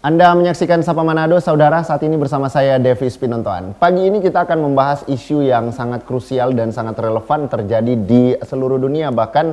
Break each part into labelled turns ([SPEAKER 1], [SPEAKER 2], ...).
[SPEAKER 1] Anda menyaksikan Sapa Manado, saudara. Saat ini bersama saya Devis Pinontoan. Pagi ini kita akan membahas isu yang sangat krusial dan sangat relevan terjadi di seluruh dunia. Bahkan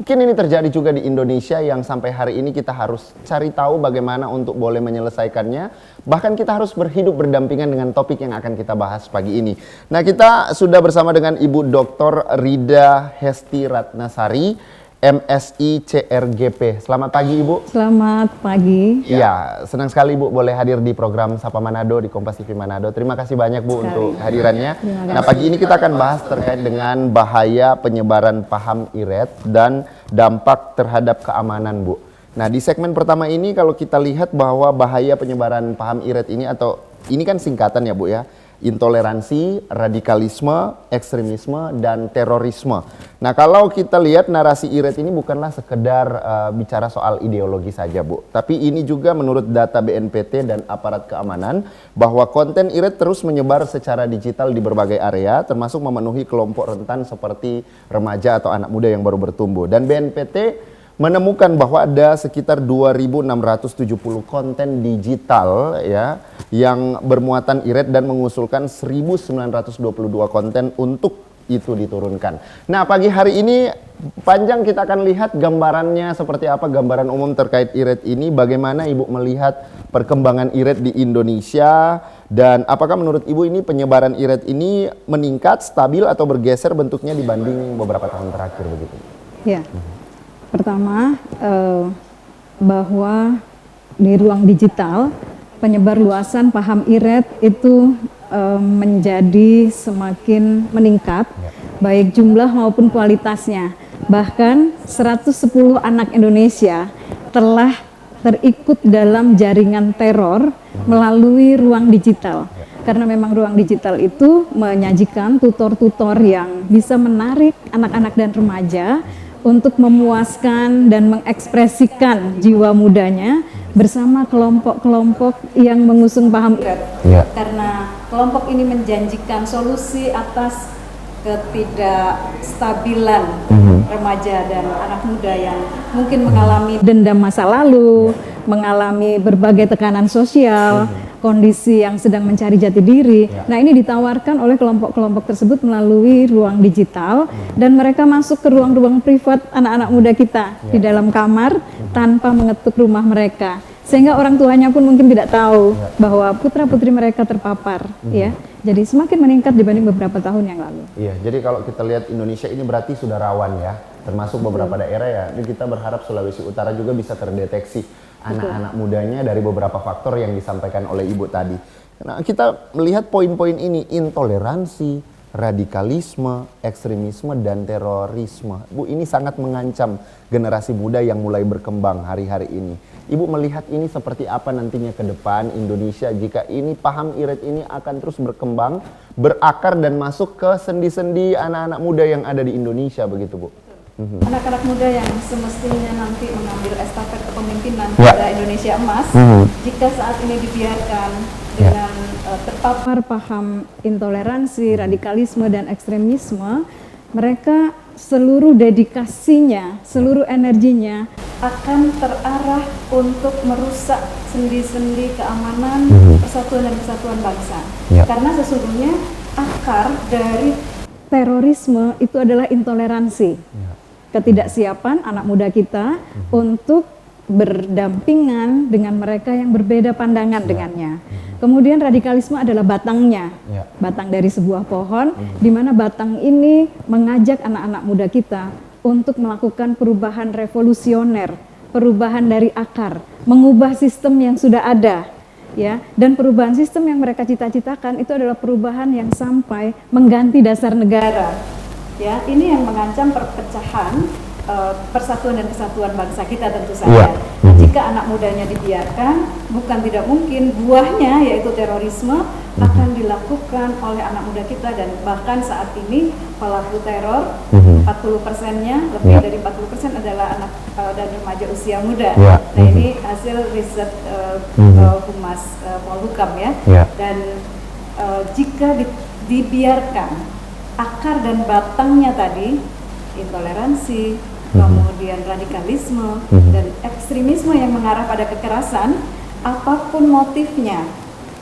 [SPEAKER 1] mungkin ini terjadi juga di Indonesia yang sampai hari ini kita harus cari tahu bagaimana untuk boleh menyelesaikannya. Bahkan kita harus berhidup berdampingan dengan topik yang akan kita bahas pagi ini. Nah, kita sudah bersama dengan Ibu Dr. Rida Hesti Ratnasari, MSI CRGP. Selamat pagi Ibu.
[SPEAKER 2] Selamat pagi.
[SPEAKER 1] Ya, senang sekali Bu boleh hadir di program Sapa Manado di Kompas TV Manado. Terima kasih banyak Bu untuk hadirannya. Nah, pagi ini kita akan bahas terkait dengan bahaya penyebaran paham IRET dan dampak terhadap keamanan Bu. Nah, di segmen pertama ini kalau kita lihat bahwa bahaya penyebaran paham IRET ini, atau ini kan singkatan ya Bu ya, intoleransi, radikalisme, ekstremisme, dan terorisme. Nah, kalau kita lihat narasi IRET ini bukanlah sekedar bicara soal ideologi saja Bu, tapi ini juga menurut data BNPT dan aparat keamanan bahwa konten IRET terus menyebar secara digital di berbagai area, termasuk memenuhi kelompok rentan seperti remaja atau anak muda yang baru bertumbuh. Dan BNPT menemukan bahwa ada sekitar 2.670 konten digital ya yang bermuatan IRET dan mengusulkan 1.922 konten untuk itu diturunkan. Nah, pagi hari ini panjang kita akan lihat gambarannya seperti apa, gambaran umum terkait IRET ini, bagaimana Ibu melihat perkembangan IRET di Indonesia, dan apakah menurut Ibu ini penyebaran IRET ini meningkat, stabil, atau bergeser bentuknya dibanding beberapa tahun terakhir begitu?
[SPEAKER 2] Ya. Pertama, bahwa di ruang digital penyebar luasan paham IRET itu menjadi semakin meningkat, baik jumlah maupun kualitasnya. Bahkan 110 anak Indonesia telah terikut dalam jaringan teror melalui ruang digital. Karena memang ruang digital itu menyajikan tutor-tutor yang bisa menarik anak-anak dan remaja untuk memuaskan dan mengekspresikan jiwa mudanya bersama kelompok-kelompok yang mengusung paham IRET. Karena kelompok ini menjanjikan solusi atas ketidakstabilan remaja dan anak muda yang mungkin mengalami dendam masa lalu, mengalami berbagai tekanan sosial, kondisi yang sedang mencari jati diri. Nah, ini ditawarkan oleh kelompok-kelompok tersebut melalui ruang digital, dan mereka masuk ke ruang-ruang privat anak-anak muda kita di dalam kamar tanpa mengetuk rumah mereka, sehingga orang tuanya pun mungkin tidak tahu bahwa putra-putri mereka terpapar. Ya, jadi semakin meningkat dibanding beberapa tahun yang lalu.
[SPEAKER 1] Iya, jadi kalau kita lihat Indonesia ini berarti sudah rawan ya, termasuk beberapa daerah ya. Ini kita berharap Sulawesi Utara juga bisa terdeteksi anak-anak mudanya dari beberapa faktor yang disampaikan oleh Ibu tadi. Nah, kita melihat poin-poin ini: intoleransi, radikalisme, ekstremisme, dan terorisme. Bu, ini sangat mengancam generasi muda yang mulai berkembang hari-hari ini. Ibu melihat ini seperti apa nantinya ke depan Indonesia jika ini paham IRET ini akan terus berkembang, berakar, dan masuk ke sendi-sendi anak-anak muda yang ada di Indonesia begitu Bu?
[SPEAKER 2] Anak-anak muda yang semestinya nanti mengambil estafet kepemimpinan pada Indonesia Emas, jika saat ini dibiarkan dengan terpapar paham intoleransi, radikalisme, dan ekstremisme, mereka seluruh dedikasinya, seluruh energinya akan terarah untuk merusak sendi-sendi keamanan, persatuan dan kesatuan bangsa. Karena sesungguhnya akar dari terorisme itu adalah intoleransi. Ketidaksiapan anak muda kita untuk berdampingan dengan mereka yang berbeda pandangan dengannya. Kemudian radikalisme adalah batangnya, batang dari sebuah pohon, di mana batang ini mengajak anak-anak muda kita untuk melakukan perubahan revolusioner, perubahan dari akar, mengubah sistem yang sudah ada. Ya, dan perubahan sistem yang mereka cita-citakan itu adalah perubahan yang sampai mengganti dasar negara. Ya, ini yang mengancam perpecahan persatuan dan kesatuan bangsa kita tentu saja. Jika anak mudanya dibiarkan, bukan tidak mungkin buahnya yaitu terorisme akan dilakukan oleh anak muda kita, dan bahkan saat ini pelaku teror 40%-nya, lebih dari 40% adalah anak dan remaja usia muda. Nah, ini hasil riset Humas Polhukam ya. Dan jika dibiarkan akar dan batangnya tadi, intoleransi, kemudian radikalisme dan ekstremisme yang mengarah pada kekerasan, apapun motifnya,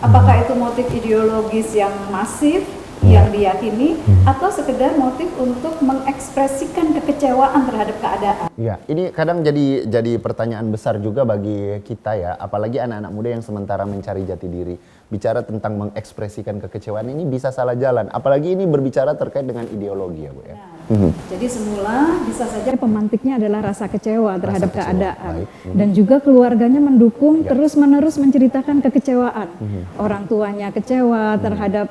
[SPEAKER 2] apakah itu motif ideologis yang masif yang diyakini atau sekedar motif untuk mengekspresikan kekecewaan terhadap keadaan.
[SPEAKER 1] Ya, ini kadang jadi pertanyaan besar juga bagi kita ya, apalagi anak-anak muda yang sementara mencari jati diri. Bicara tentang mengekspresikan kekecewaan ini bisa salah jalan, apalagi ini berbicara terkait dengan ideologi ya Bu ya.
[SPEAKER 2] Jadi semula bisa saja pemantiknya adalah rasa kecewa terhadap
[SPEAKER 1] kecewa,
[SPEAKER 2] keadaan
[SPEAKER 1] baik.
[SPEAKER 2] dan juga keluarganya mendukung terus-menerus menceritakan kekecewaan. Orang tuanya kecewa terhadap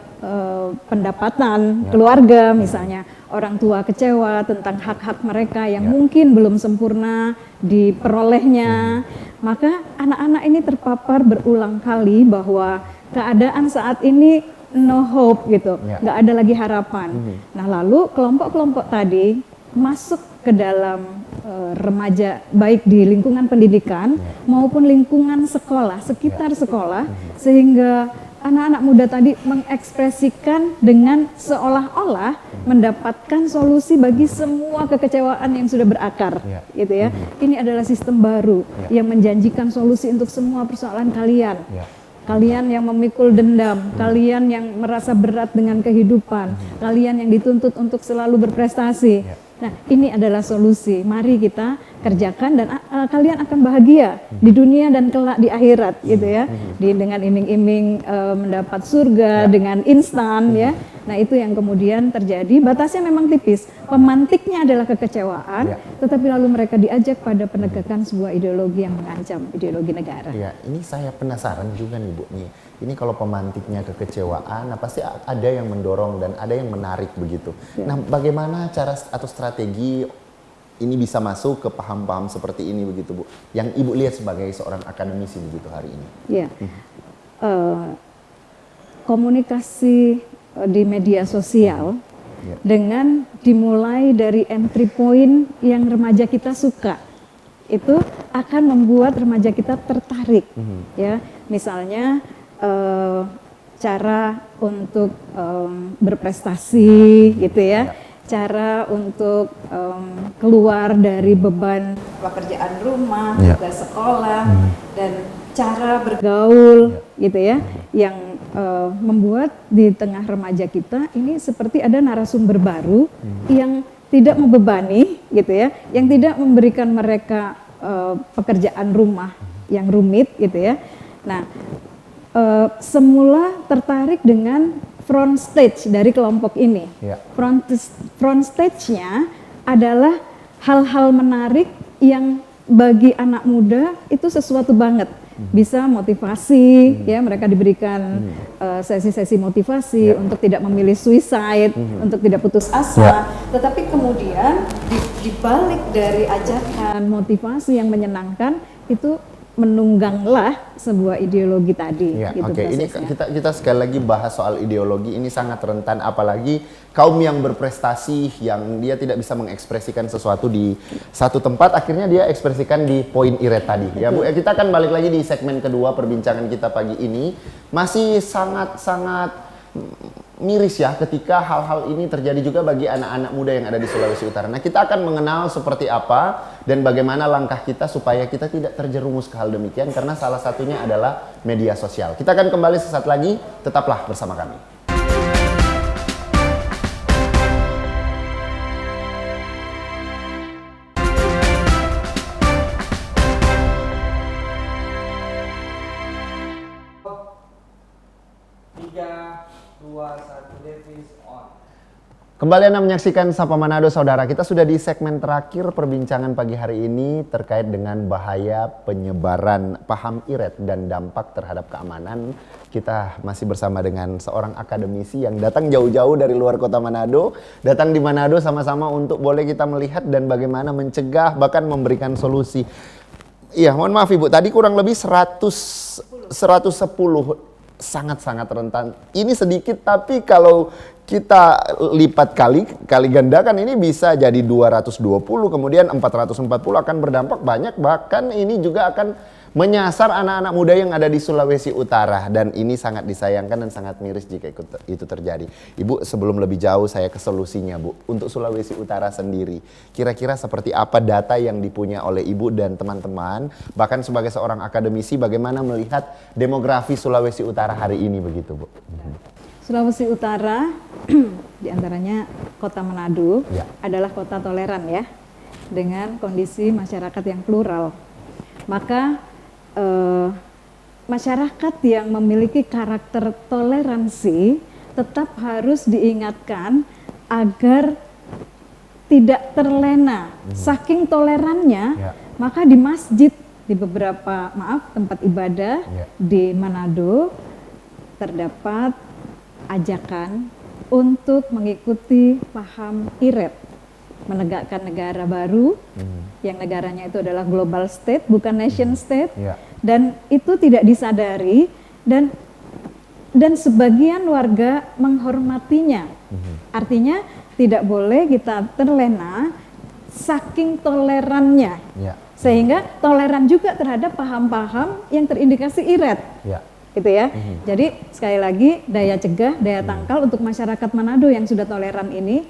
[SPEAKER 2] pendapatan keluarga misalnya, orang tua kecewa tentang hak-hak mereka yang mungkin belum sempurna diperolehnya. Maka anak-anak ini terpapar berulang kali bahwa keadaan saat ini no hope gitu, nggak ada lagi harapan. Nah lalu kelompok-kelompok tadi masuk ke dalam remaja baik di lingkungan pendidikan maupun lingkungan sekolah, sekitar sekolah, sehingga anak-anak muda tadi mengekspresikan dengan seolah-olah mendapatkan solusi bagi semua kekecewaan yang sudah berakar, gitu ya. Ini adalah sistem baru yang menjanjikan solusi untuk semua persoalan kalian. Kalian yang memikul dendam, kalian yang merasa berat dengan kehidupan, kalian yang dituntut untuk selalu berprestasi. Nah, ini adalah solusi. Mari kita kerjakan dan kalian akan bahagia di dunia dan kelak di akhirat, gitu ya. Dengan iming-iming mendapat surga dengan instan, ya. Nah, itu yang kemudian terjadi. Batasnya memang tipis. Pemantiknya adalah kekecewaan, tetapi lalu mereka diajak pada penegakan sebuah ideologi yang mengancam ideologi negara.
[SPEAKER 1] Ya, ini saya penasaran juga nih Bu nih. Ini kalau pemantiknya kekecewaan, nah pasti ada yang mendorong dan ada yang menarik begitu. Nah, bagaimana cara atau strategi ini bisa masuk ke paham-paham seperti ini begitu Bu? Yang Ibu lihat sebagai seorang akademisi begitu hari ini.
[SPEAKER 2] Ya, komunikasi di media sosial dengan dimulai dari entry point yang remaja kita suka, itu akan membuat remaja kita tertarik. Ya, misalnya cara untuk berprestasi, gitu ya. Cara untuk keluar dari beban pekerjaan rumah, tugas sekolah, dan cara bergaul, gitu ya, yang membuat di tengah remaja kita ini seperti ada narasumber baru yang tidak membebani, gitu ya, yang tidak memberikan mereka pekerjaan rumah yang rumit, gitu ya. Nah, semula tertarik dengan front stage dari kelompok ini. Front stage-nya adalah hal-hal menarik yang bagi anak muda itu sesuatu banget. Bisa motivasi, ya mereka diberikan sesi-sesi motivasi untuk tidak memilih suicide, untuk tidak putus asa. Tetapi kemudian di balik dari ajakan motivasi yang menyenangkan itu menungganglah sebuah ideologi tadi. Gitu
[SPEAKER 1] Oke, ini kita sekali lagi bahas soal ideologi, ini sangat rentan, apalagi kaum yang berprestasi yang dia tidak bisa mengekspresikan sesuatu di satu tempat, akhirnya dia ekspresikan di poin iret tadi. Ya Bu, kita akan balik lagi di segmen kedua perbincangan kita pagi ini. Masih sangat-sangat miris ya ketika hal-hal ini terjadi juga bagi anak-anak muda yang ada di Sulawesi Utara. Nah, kita akan mengenal seperti apa dan bagaimana langkah kita supaya kita tidak terjerumus ke hal demikian, karena salah satunya adalah media sosial. Kita akan kembali sesaat lagi, tetaplah bersama kami. Kembali Anda menyaksikan Sapa Manado, saudara. Kita sudah di segmen terakhir perbincangan pagi hari ini terkait dengan bahaya penyebaran paham iret dan dampak terhadap keamanan. Kita masih bersama dengan seorang akademisi yang datang jauh-jauh dari luar kota Manado, datang di Manado sama-sama untuk boleh kita melihat dan bagaimana mencegah, bahkan memberikan solusi. Iya, mohon maaf Ibu, tadi kurang lebih 110, sangat-sangat rentan. Ini sedikit, tapi kalau kita lipat kali gandakan ini bisa jadi 220, kemudian 440 akan berdampak banyak, bahkan ini juga akan menyasar anak-anak muda yang ada di Sulawesi Utara, dan ini sangat disayangkan dan sangat miris jika itu terjadi. Ibu, sebelum lebih jauh saya ke solusinya, Bu. Untuk Sulawesi Utara sendiri, kira-kira seperti apa data yang dipunya oleh Ibu dan teman-teman, bahkan sebagai seorang akademisi, bagaimana melihat demografi Sulawesi Utara hari ini begitu, Bu?
[SPEAKER 2] Sulawesi Utara, diantaranya Kota Manado, adalah kota toleran ya, dengan kondisi masyarakat yang plural. Maka masyarakat yang memiliki karakter toleransi tetap harus diingatkan agar tidak terlena. Saking tolerannya, maka di masjid, di beberapa tempat ibadah di Manado terdapat ajakan untuk mengikuti paham IRET, menegakkan negara baru, yang negaranya itu adalah global state, bukan nation state, dan itu tidak disadari, dan sebagian warga menghormatinya. Artinya tidak boleh kita terlena saking tolerannya, sehingga toleran juga terhadap paham-paham yang terindikasi IRET. Gitu ya. Jadi sekali lagi daya cegah, daya tangkal untuk masyarakat Manado yang sudah toleran ini,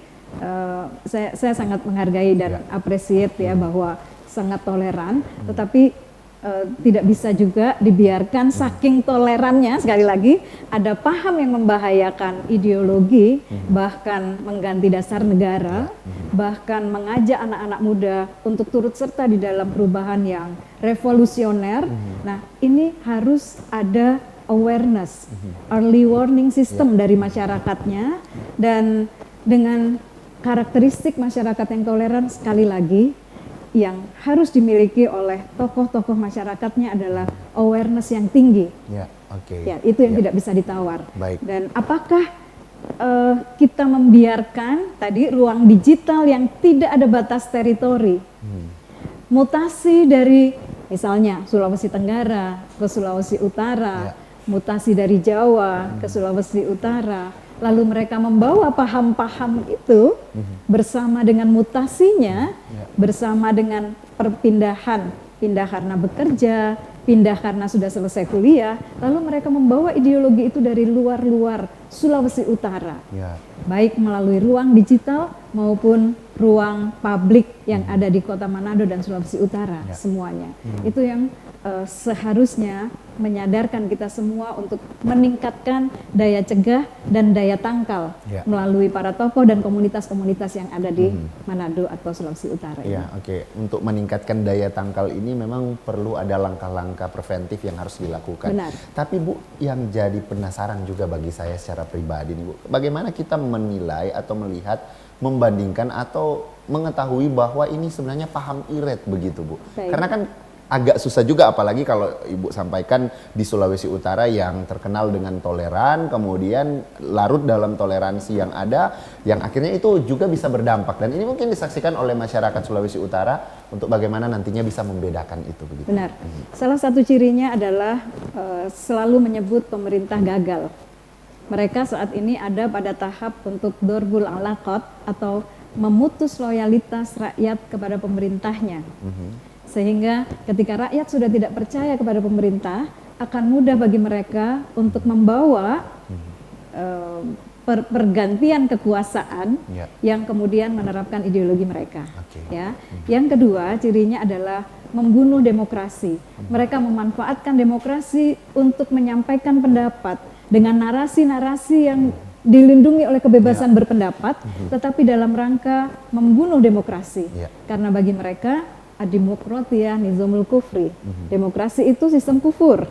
[SPEAKER 2] saya sangat menghargai dan appreciate ya bahwa sangat toleran, tetapi tidak bisa juga dibiarkan saking tolerannya, sekali lagi ada paham yang membahayakan ideologi, bahkan mengganti dasar negara, bahkan mengajak anak-anak muda untuk turut serta di dalam perubahan yang revolusioner. Nah, ini harus ada awareness, early warning system dari masyarakatnya, dan dengan karakteristik masyarakat yang toleran, sekali lagi yang harus dimiliki oleh tokoh-tokoh masyarakatnya adalah awareness yang tinggi. Ya, itu yang tidak bisa ditawar. Dan apakah kita membiarkan tadi ruang digital yang tidak ada batas teritori, mutasi dari misalnya Sulawesi Tenggara ke Sulawesi Utara, mutasi dari Jawa ke Sulawesi Utara, lalu mereka membawa paham-paham itu bersama dengan mutasinya, bersama dengan perpindahan, pindah karena bekerja, pindah karena sudah selesai kuliah, lalu mereka membawa ideologi itu dari luar-luar Sulawesi Utara, baik melalui ruang digital maupun ruang publik yang ada di Kota Manado dan Sulawesi Utara, semuanya. Itu yang seharusnya menyadarkan kita semua untuk meningkatkan daya cegah dan daya tangkal melalui para tokoh dan komunitas-komunitas yang ada di Manado atau Sulawesi Utara.
[SPEAKER 1] Untuk meningkatkan daya tangkal ini memang perlu ada langkah-langkah preventif yang harus dilakukan. Tapi Bu, yang jadi penasaran juga bagi saya secara pribadi nih Bu, bagaimana kita menilai atau melihat, membandingkan atau mengetahui bahwa ini sebenarnya paham IRET begitu Bu? Karena kan agak susah juga, apalagi kalau Ibu sampaikan di Sulawesi Utara yang terkenal dengan toleran, kemudian larut dalam toleransi yang ada, yang akhirnya itu juga bisa berdampak, dan ini mungkin disaksikan oleh masyarakat Sulawesi Utara untuk bagaimana nantinya bisa membedakan itu begitu.
[SPEAKER 2] Benar. Salah satu cirinya adalah selalu menyebut pemerintah gagal. Mereka saat ini ada pada tahap untuk dorbul alaqat atau memutus loyalitas rakyat kepada pemerintahnya. Sehingga ketika rakyat sudah tidak percaya kepada pemerintah, akan mudah bagi mereka untuk membawa pergantian kekuasaan yang kemudian menerapkan ideologi mereka. Ya. Yang kedua, cirinya adalah membunuh demokrasi. Mereka memanfaatkan demokrasi untuk menyampaikan pendapat dengan narasi-narasi yang dilindungi oleh kebebasan berpendapat, tetapi dalam rangka membunuh demokrasi. Karena bagi mereka ad-demokratiyah nizamul kufri. Demokrasi itu sistem kufur.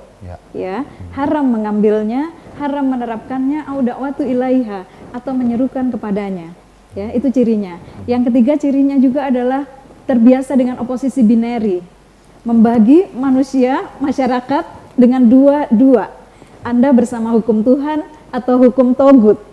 [SPEAKER 2] Haram mengambilnya, haram menerapkannya, au da'watu ilaiha, atau menyerukan kepadanya. Ya, itu cirinya. Yang ketiga cirinya juga adalah terbiasa dengan oposisi binary. Membagi manusia, masyarakat dengan dua. Anda bersama hukum Tuhan atau hukum togut.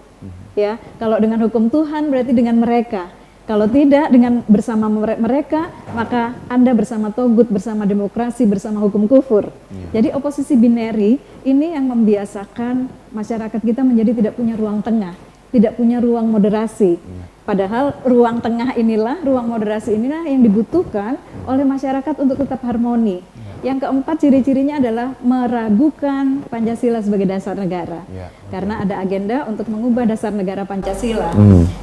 [SPEAKER 2] Ya, kalau dengan hukum Tuhan berarti dengan mereka. Kalau tidak dengan bersama mereka, maka Anda bersama togut, bersama demokrasi, bersama hukum kufur. Jadi oposisi binary ini yang membiasakan masyarakat kita menjadi tidak punya ruang tengah, tidak punya ruang moderasi. Padahal ruang tengah inilah, ruang moderasi inilah yang dibutuhkan oleh masyarakat untuk tetap harmoni. Yang keempat, ciri-cirinya adalah meragukan Pancasila sebagai dasar negara. Karena ada agenda untuk mengubah dasar negara Pancasila.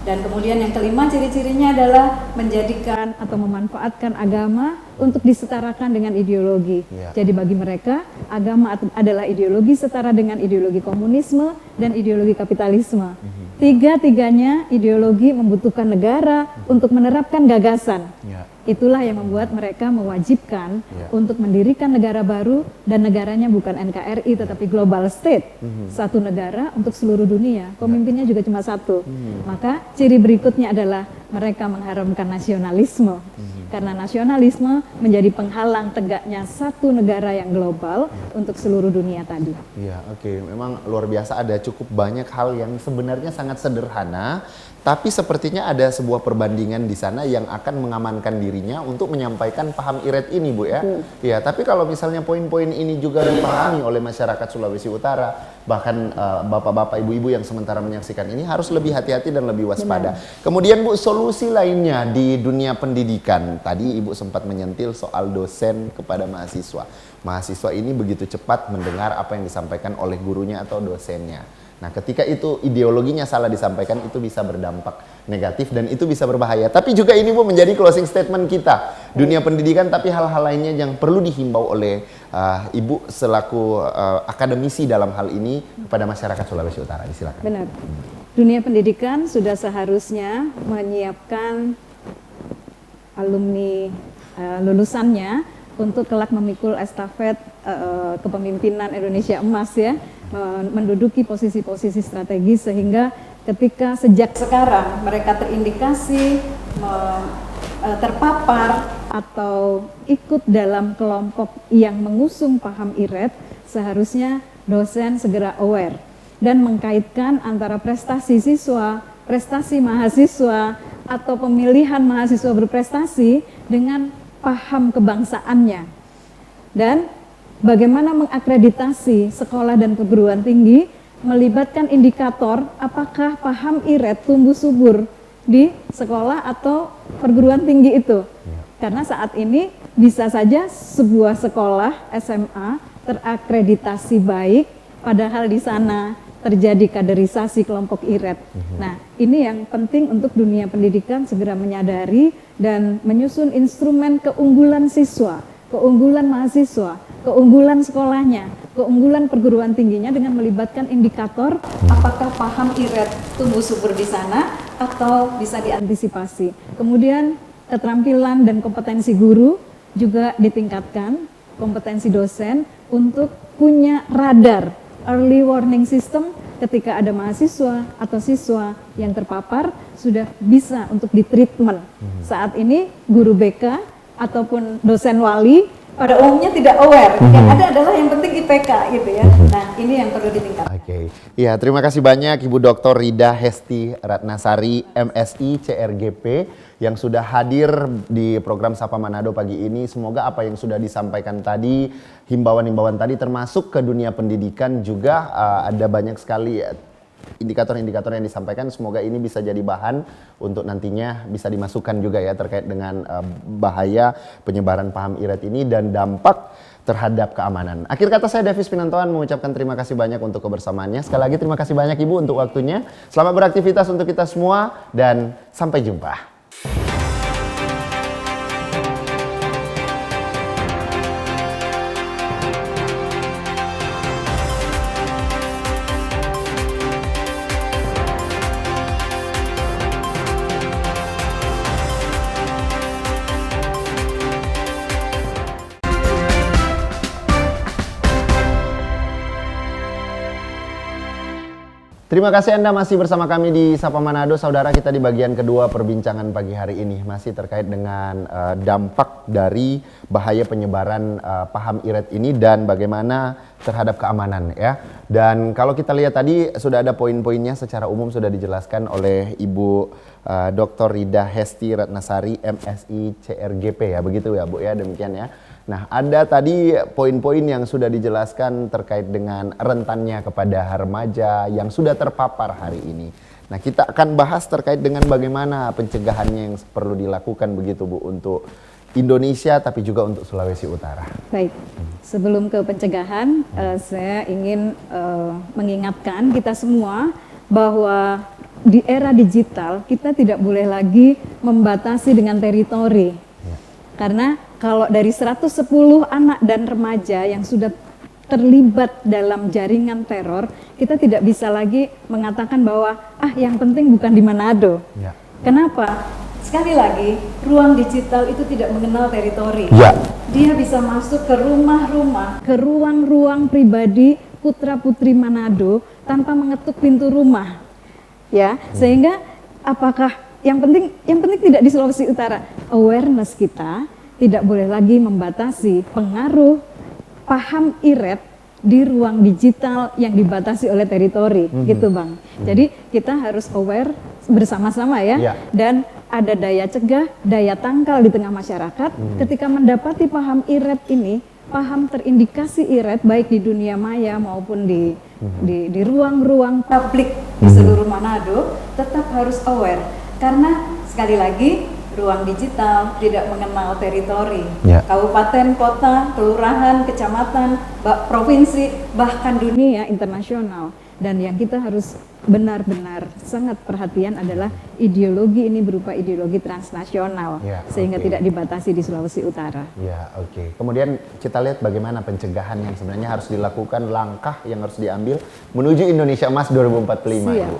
[SPEAKER 2] Dan kemudian yang kelima, ciri-cirinya adalah menjadikan atau memanfaatkan agama untuk disetarakan dengan ideologi. Jadi bagi mereka, agama adalah ideologi setara dengan ideologi komunisme dan ideologi kapitalisme. Tiga-tiganya ideologi membutuhkan negara untuk menerapkan gagasan. Itulah yang membuat mereka mewajibkan untuk mendirikan negara baru, dan negaranya bukan NKRI tetapi global state. Satu negara untuk seluruh dunia, pemimpinnya juga cuma satu. Maka ciri berikutnya adalah mereka mengharamkan nasionalisme. Karena nasionalisme menjadi penghalang tegaknya satu negara yang global untuk seluruh dunia tadi.
[SPEAKER 1] Iya, oke. Memang luar biasa, ada cukup banyak hal yang sebenarnya sangat sederhana, tapi sepertinya ada sebuah perbandingan di sana yang akan mengamankan dirinya untuk menyampaikan paham IRET ini, Bu ya. Iya, tapi kalau misalnya poin-poin ini juga dipahami oleh masyarakat Sulawesi Utara, bahkan bapak-bapak, ibu-ibu yang sementara menyaksikan ini harus lebih hati-hati dan lebih waspada. Kemudian Bu, solusi lainnya di dunia pendidikan. Tadi Ibu sempat menyentil soal dosen kepada mahasiswa. Mahasiswa ini begitu cepat mendengar apa yang disampaikan oleh gurunya atau dosennya. Nah, ketika itu ideologinya salah disampaikan, itu bisa berdampak negatif dan itu bisa berbahaya. Tapi juga ini Bu menjadi closing statement kita. Dunia pendidikan, tapi hal-hal lainnya yang perlu dihimbau oleh Ibu selaku akademisi dalam hal ini kepada masyarakat Sulawesi Utara. Silakan.
[SPEAKER 2] Benar. Dunia pendidikan sudah seharusnya menyiapkan alumni lulusannya untuk kelak memikul estafet kepemimpinan Indonesia Emas ya, menduduki posisi-posisi strategis, sehingga ketika sejak sekarang mereka terindikasi terpapar atau ikut dalam kelompok yang mengusung paham IRET, seharusnya dosen segera aware dan mengkaitkan antara prestasi siswa, prestasi mahasiswa, atau pemilihan mahasiswa berprestasi dengan paham kebangsaannya. Dan bagaimana mengakreditasi sekolah dan perguruan tinggi melibatkan indikator apakah paham IRET tumbuh subur di sekolah atau perguruan tinggi itu. Karena saat ini bisa saja sebuah sekolah SMA terakreditasi baik, padahal di sana terjadi kaderisasi kelompok IRET. Nah, ini yang penting untuk dunia pendidikan segera menyadari dan menyusun instrumen keunggulan siswa, keunggulan mahasiswa, keunggulan sekolahnya, keunggulan perguruan tingginya dengan melibatkan indikator apakah paham IRET tumbuh subur di sana atau bisa diantisipasi. Kemudian keterampilan dan kompetensi guru juga ditingkatkan, kompetensi dosen untuk punya radar early warning system ketika ada mahasiswa atau siswa yang terpapar sudah bisa untuk ditreatment. Saat ini guru BK ataupun dosen wali pada umumnya tidak aware. Yang ada adalah yang penting IPK gitu ya. Nah, ini yang perlu ditingkatkan.
[SPEAKER 1] Oke. Ya, terima kasih banyak Ibu Dr. Rida Hesti Ratnasari, MSI CRGP yang sudah hadir di program Sapa Manado pagi ini. Semoga apa yang sudah disampaikan tadi, himbauan-himbauan tadi termasuk ke dunia pendidikan juga ada banyak sekali indikator-indikator yang disampaikan. Semoga ini bisa jadi bahan untuk nantinya bisa dimasukkan juga ya terkait dengan bahaya penyebaran paham IRET ini dan dampak terhadap keamanan. Akhir kata saya Davis Pinantoan mengucapkan terima kasih banyak untuk kebersamaannya. Sekali lagi terima kasih banyak Ibu untuk waktunya. Selamat beraktivitas untuk kita semua dan sampai jumpa. Terima kasih Anda masih bersama kami di Sapa Manado. Saudara, kita di bagian kedua perbincangan pagi hari ini masih terkait dengan dampak dari bahaya penyebaran paham IRET ini dan bagaimana terhadap keamanan ya. Dan kalau kita lihat tadi sudah ada poin-poinnya secara umum sudah dijelaskan oleh Ibu Dr. Rida Hesti Ratnasari MSI CRGP ya, begitu ya Bu ya, demikian ya. Nah, ada tadi poin-poin yang sudah dijelaskan terkait dengan rentannya kepada remaja yang sudah terpapar hari ini. Nah, kita akan bahas terkait dengan bagaimana pencegahannya yang perlu dilakukan begitu Bu untuk Indonesia tapi juga untuk Sulawesi Utara.
[SPEAKER 2] Baik, sebelum ke pencegahan, saya ingin mengingatkan kita semua bahwa di era digital kita tidak boleh lagi membatasi dengan teritori. Karena kalau dari 110 anak dan remaja yang sudah terlibat dalam jaringan teror, kita tidak bisa lagi mengatakan bahwa yang penting bukan di Manado.
[SPEAKER 1] Ya.
[SPEAKER 2] Kenapa? Sekali lagi, ruang digital itu tidak mengenal teritori.
[SPEAKER 1] Ya.
[SPEAKER 2] Dia bisa masuk ke rumah-rumah, ke ruang-ruang pribadi putra-putri Manado tanpa mengetuk pintu rumah. Ya, sehingga apakah yang penting tidak di Sulawesi Utara, awareness kita tidak boleh lagi membatasi pengaruh paham IRET di ruang digital yang dibatasi oleh teritori, gitu Bang. Jadi kita harus aware bersama-sama ya. Dan ada daya cegah, daya tangkal di tengah masyarakat ketika mendapati paham IRET ini, paham terindikasi IRET baik di dunia maya maupun di ruang-ruang publik di seluruh Manado, tetap harus aware karena sekali lagi ruang digital tidak mengenal teritori. Kabupaten, kota, kelurahan, kecamatan, provinsi, bahkan dunia internasional. Dan yang kita harus benar-benar sangat perhatian adalah ideologi ini berupa ideologi transnasional, sehingga tidak dibatasi di Sulawesi Utara.
[SPEAKER 1] Ya, oke. Kemudian kita lihat bagaimana pencegahan yang sebenarnya harus dilakukan, langkah yang harus diambil menuju Indonesia Emas 2045.
[SPEAKER 2] Siap.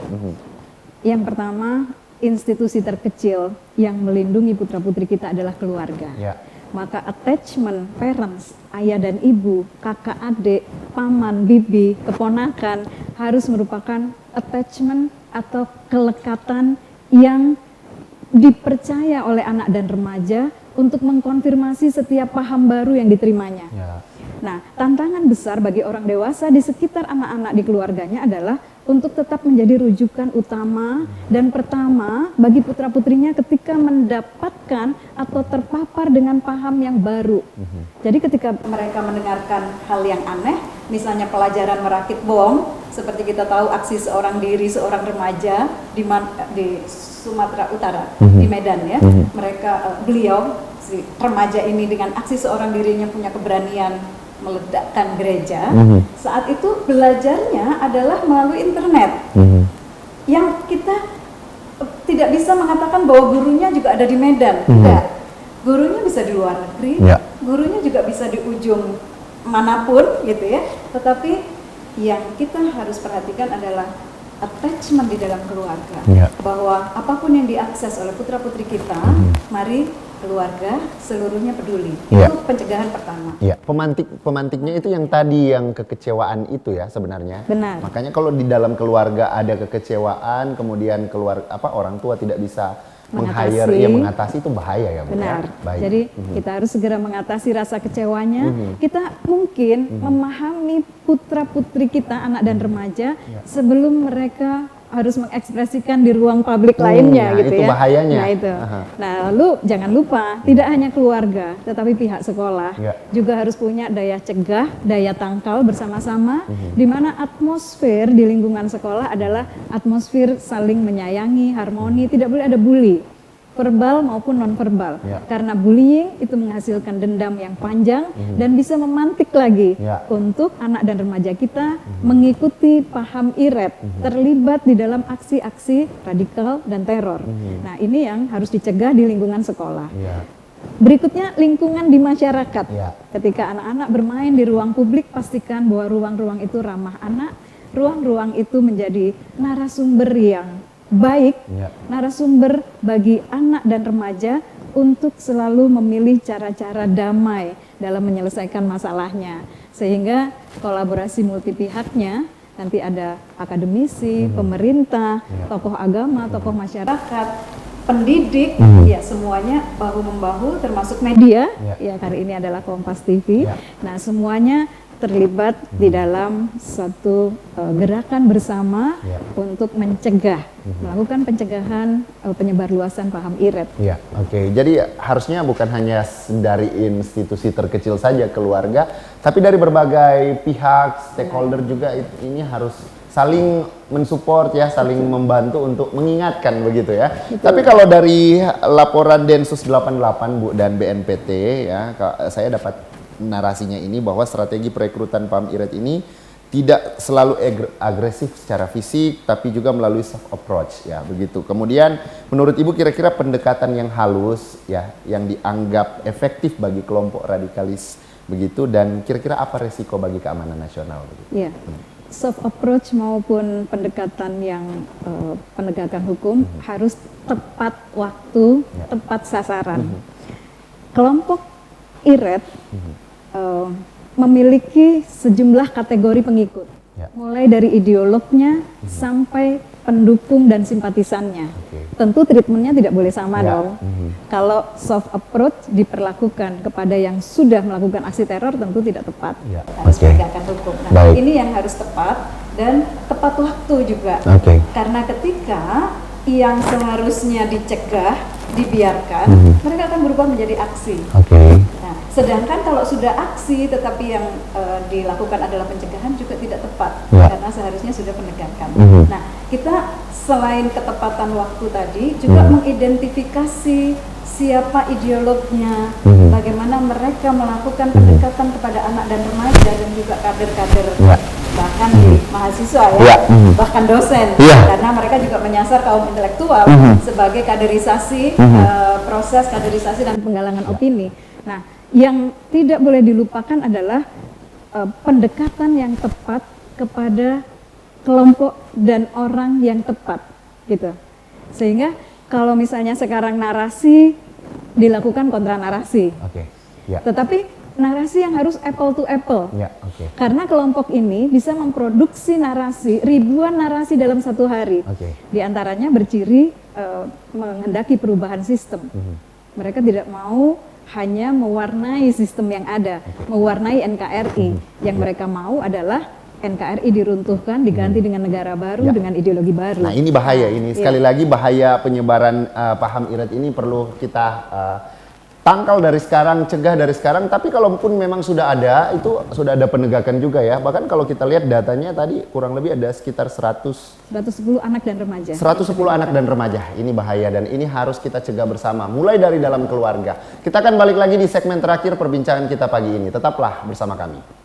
[SPEAKER 2] Yang pertama, institusi terkecil yang melindungi putra-putri kita adalah keluarga. Maka attachment parents, ayah dan ibu, kakak adik, paman, bibi, keponakan harus merupakan attachment atau kelekatan yang dipercaya oleh anak dan remaja untuk mengkonfirmasi setiap paham baru yang diterimanya. Nah, tantangan besar bagi orang dewasa di sekitar anak-anak di keluarganya adalah untuk tetap menjadi rujukan utama dan pertama bagi putra-putrinya ketika mendapatkan atau terpapar dengan paham yang baru. Jadi ketika mereka mendengarkan hal yang aneh, misalnya pelajaran merakit bom, seperti kita tahu aksi seorang diri, seorang remaja di Sumatera Utara, di Medan ya, beliau si remaja ini dengan aksi seorang dirinya punya keberanian meledakkan gereja. Saat itu belajarnya adalah melalui internet. Yang kita tidak bisa mengatakan bahwa gurunya juga ada di Medan. Tidak. Gurunya bisa di luar negeri, gurunya juga bisa di ujung manapun gitu ya. Tetapi yang kita harus perhatikan adalah attachment di dalam keluarga. Bahwa apapun yang diakses oleh putra-putri kita, mari keluarga seluruhnya peduli. Itu pencegahan pertama.
[SPEAKER 1] Pemantiknya itu yang tadi yang kekecewaan itu ya sebenarnya.
[SPEAKER 2] Benar.
[SPEAKER 1] Makanya kalau di dalam keluarga ada kekecewaan, kemudian orang tua tidak bisa mengatasi itu bahaya ya Bu.
[SPEAKER 2] Benar. Jadi kita harus segera mengatasi rasa kecewanya. Kita mungkin memahami putra-putri kita, anak dan remaja sebelum mereka harus mengekspresikan di ruang publik lainnya gitu
[SPEAKER 1] itu
[SPEAKER 2] ya.
[SPEAKER 1] Bahayanya.
[SPEAKER 2] Nah itu. Nah lalu jangan lupa tidak hanya keluarga tetapi pihak sekolah juga harus punya daya cegah, daya tangkal bersama-sama di mana atmosfer di lingkungan sekolah adalah atmosfer saling menyayangi, harmoni, tidak boleh ada bully. Verbal maupun non-verbal. Karena bullying itu menghasilkan dendam yang panjang dan bisa memantik lagi untuk anak dan remaja kita mengikuti paham IRET, terlibat di dalam aksi-aksi radikal dan teror. Nah ini yang harus dicegah di lingkungan sekolah. Berikutnya lingkungan di masyarakat. Ketika anak-anak bermain di ruang publik, pastikan bahwa ruang-ruang itu ramah anak, ruang-ruang itu menjadi narasumber yang baik, narasumber bagi anak dan remaja untuk selalu memilih cara-cara damai dalam menyelesaikan masalahnya. Sehingga kolaborasi multi pihaknya, nanti ada akademisi, pemerintah, tokoh agama, tokoh masyarakat, pendidik, ya semuanya bahu-membahu termasuk media, ya hari ini adalah Kompas TV. Nah semuanya terlibat di dalam satu gerakan bersama untuk mencegah, melakukan pencegahan penyebarluasan paham IRET.
[SPEAKER 1] Jadi harusnya bukan hanya dari institusi terkecil saja keluarga, tapi dari berbagai pihak stakeholder juga ini harus saling mensupport ya, saling membantu untuk mengingatkan begitu ya. Tapi kalau dari laporan Densus 88 Bu dan BNPT ya, saya dapat narasinya ini bahwa strategi perekrutan PAHAM IRET ini tidak selalu agresif secara fisik, tapi juga melalui soft approach ya begitu. Kemudian menurut Ibu kira-kira pendekatan yang halus ya, yang dianggap efektif bagi kelompok radikalis begitu, dan kira-kira apa resiko bagi keamanan nasional begitu?
[SPEAKER 2] Iya. Soft approach maupun pendekatan yang penegakan hukum harus tepat waktu, tepat sasaran. Kelompok IRET memiliki sejumlah kategori pengikut, mulai dari ideolognya sampai pendukung dan simpatisannya. Tentu treatmentnya tidak boleh sama dong. Kalau soft approach diperlakukan kepada yang sudah melakukan aksi teror tentu tidak tepat. Harus penegakan hukum. Nah, ini yang harus tepat dan tepat waktu juga. Karena ketika yang seharusnya dicegah, dibiarkan, mereka akan berubah menjadi aksi. Nah, sedangkan kalau sudah aksi tetapi yang dilakukan adalah pencegahan juga tidak tepat, karena seharusnya sudah penegakan. Nah, kita selain ketepatan waktu tadi juga mengidentifikasi siapa ideolognya, bagaimana mereka melakukan pendekatan kepada anak dan remaja dan juga kader-kader, bahkan di mahasiswa bahkan dosen, karena mereka juga menyasar kaum intelektual sebagai kaderisasi, proses kaderisasi dan penggalangan opini. Nah, yang tidak boleh dilupakan adalah pendekatan yang tepat kepada kelompok dan orang yang tepat gitu. Sehingga kalau misalnya sekarang narasi dilakukan kontra narasi. Tetapi narasi yang harus apple to apple. Karena kelompok ini bisa memproduksi narasi, ribuan narasi dalam satu hari. Di antaranya berciri menghendaki perubahan sistem. Mereka tidak mau hanya mewarnai sistem yang ada, mewarnai NKRI. Yang mereka mau adalah NKRI diruntuhkan, diganti dengan negara baru, dengan ideologi baru.
[SPEAKER 1] Nah, ini bahaya ini. Sekali lagi bahaya penyebaran PAHAM IRET ini perlu kita tangkal dari sekarang, cegah dari sekarang. Tapi kalaupun memang sudah ada, itu sudah ada penegakan juga ya. Bahkan kalau kita lihat datanya tadi kurang lebih ada sekitar 110
[SPEAKER 2] anak dan remaja.
[SPEAKER 1] 110 anak dan remaja. Ini bahaya dan ini harus kita cegah bersama. Mulai dari dalam keluarga. Kita akan balik lagi di segmen terakhir perbincangan kita pagi ini. Tetaplah bersama kami.